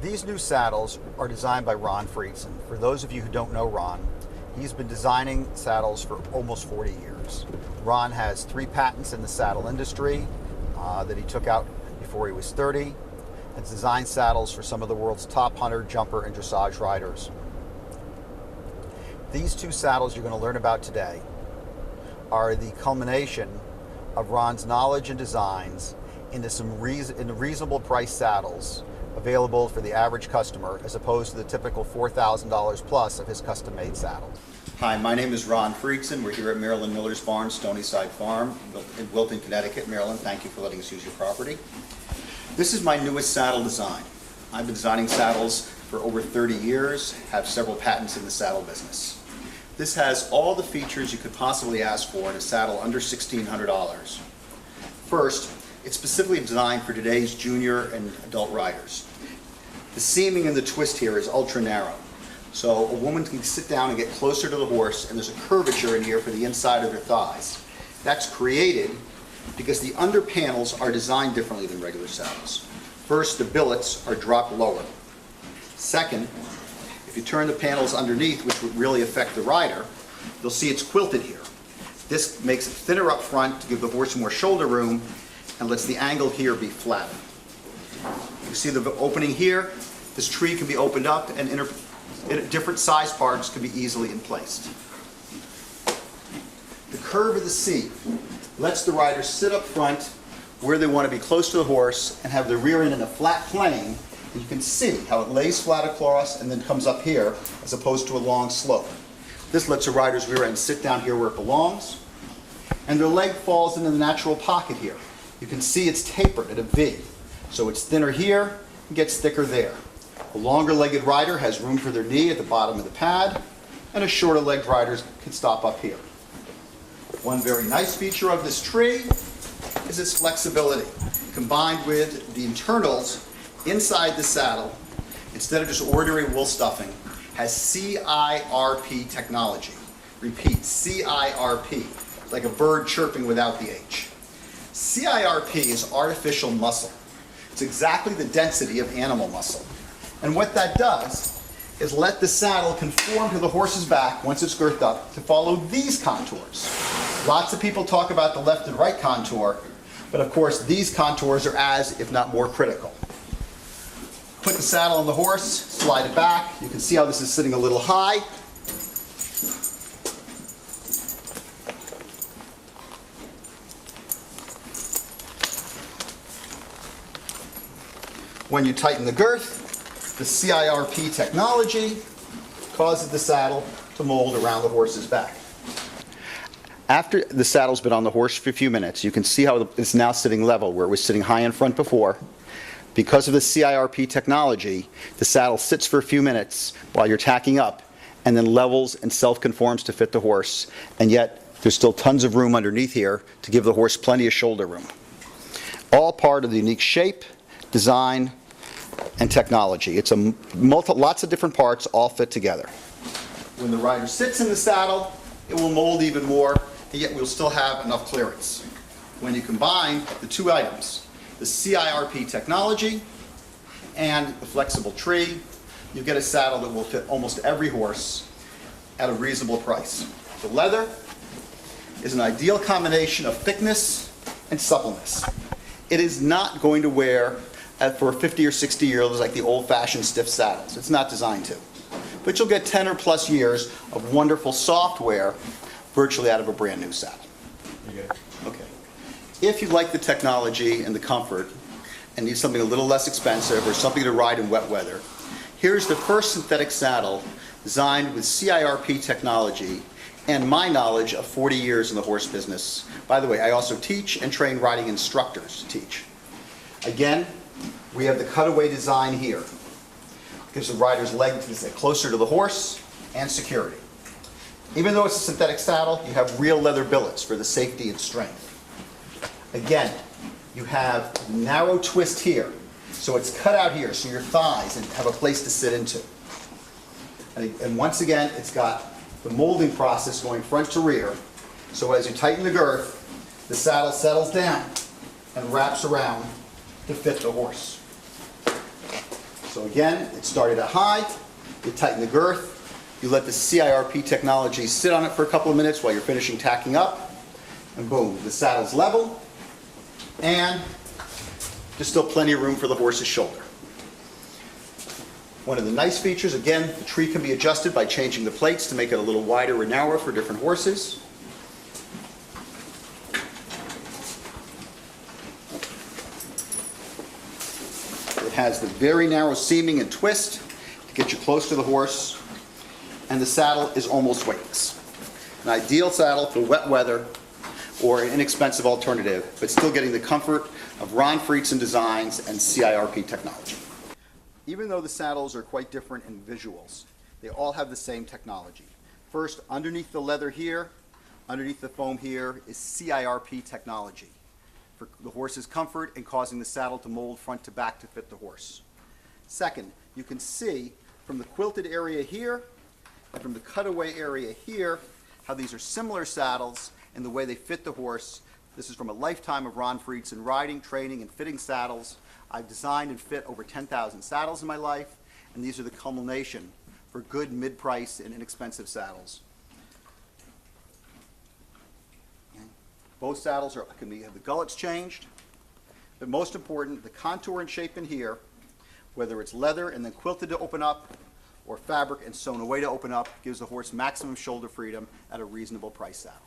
These new saddles are designed by Ron Friedson. For those of you who don't know Ron, he's been designing saddles for almost 40 years. Ron has 3 patents in the saddle industry that he took out before he was 30, and designed saddles for some of the world's top hunter, jumper, and dressage riders. These 2 saddles you're going to learn about today are the culmination of Ron's knowledge and designs into some reasonable price saddles available for the average customer, as opposed to the typical $4,000 plus of his custom-made saddles. Hi, my name is Ron Friedson. We're here at Maryland Miller's Barn, Stonyside Farm in Wilton, Connecticut, Maryland. Thank you for letting us use your property. This is my newest saddle design. I've been designing saddles for over 30 years, have several patents in the saddle business. This has all the features you could possibly ask for in a saddle under $1,600. First, it's specifically designed for today's junior and adult riders. The seaming and the twist here is ultra narrow. So a woman can sit down and get closer to the horse, and there's a curvature in here for the inside of their thighs. That's created because the under panels are designed differently than regular saddles. First, the billets are dropped lower. Second, if you turn the panels underneath, which would really affect the rider, you'll see it's quilted here. This makes it thinner up front to give the horse more shoulder room and lets the angle here be flatter. You see the opening here? This tree can be opened up and different size parts can be easily placed. The curve of the seat lets the rider sit up front where they want to be close to the horse and have the rear end in a flat plane. And you can see how it lays flat across and then comes up here as opposed to a long slope. This lets a rider's rear end sit down here where it belongs, and their leg falls into the natural pocket here. You can see it's tapered at a V, so it's thinner here and gets thicker there. A longer-legged rider has room for their knee at the bottom of the pad, and a shorter-legged rider can stop up here. One very nice feature of this tree is its flexibility, combined with the internals inside the saddle. Instead of just ordinary wool stuffing, has CIRP technology. Repeat, CIRP, like a bird chirping without the H. CIRP is artificial muscle. It's exactly the density of animal muscle. And what that does is let the saddle conform to the horse's back once it's girthed up to follow these contours. Lots of people talk about the left and right contour, but of course these contours are as, if not more, critical. Put the saddle on the horse, slide it back. You can see how this is sitting a little high. When you tighten the girth, the CIRP technology causes the saddle to mold around the horse's back. After the saddle's been on the horse for a few minutes, you can see how it's now sitting level where it was sitting high in front before. Because of the CIRP technology, the saddle sits for a few minutes while you're tacking up and then levels and self-conforms to fit the horse, and yet there's still tons of room underneath here to give the horse plenty of shoulder room. All part of the unique shape, design, and technology. It's lots of different parts all fit together. When the rider sits in the saddle, it will mold even more, and yet we'll still have enough clearance. When you combine the 2 items, the CIRP technology and the flexible tree, you get a saddle that will fit almost every horse at a reasonable price. The leather is an ideal combination of thickness and suppleness. It is not going to wear for 50 or 60 years like the old-fashioned stiff saddles. It's not designed to. But you'll get 10 or plus years of wonderful software virtually out of a brand new saddle. Okay. If you like the technology and the comfort and need something a little less expensive or something to ride in wet weather, here's the first synthetic saddle designed with CIRP technology and my knowledge of 40 years in the horse business. By the way, I also teach and train riding instructors to teach. Again, we have the cutaway design here. Gives the rider's leg to sit closer to the horse and security. Even though it's a synthetic saddle, you have real leather billets for the safety and strength. Again, you have narrow twist here, so it's cut out here so your thighs have a place to sit into. And once again, it's got the molding process going front to rear, so as you tighten the girth, the saddle settles down and wraps around to fit the horse. So again, it started at high, you tighten the girth, you let the CIRP technology sit on it for a couple of minutes while you're finishing tacking up, and boom, the saddle's level, and there's still plenty of room for the horse's shoulder. One of the nice features, again, the tree can be adjusted by changing the plates to make it a little wider or narrower for different horses. It has the very narrow seaming and twist to get you close to the horse, and the saddle is almost weightless. An ideal saddle for wet weather or an inexpensive alternative, but still getting the comfort of Ron Friedson designs and CIRP technology. Even though the saddles are quite different in visuals, they all have the same technology. First, underneath the leather here, underneath the foam here, is CIRP technology for the horse's comfort and causing the saddle to mold front to back to fit the horse. Second, you can see from the quilted area here and from the cutaway area here how these are similar saddles in the way they fit the horse. This is from a lifetime of Ron Friedson riding, training, and fitting saddles. I've designed and fit over 10,000 saddles in my life, and these are the culmination for good mid-price and inexpensive saddles. Okay. Both saddles have the gullets changed, but most important, the contour and shape in here, whether it's leather and then quilted to open up, or fabric and sewn away to open up, gives the horse maximum shoulder freedom at a reasonable price saddle.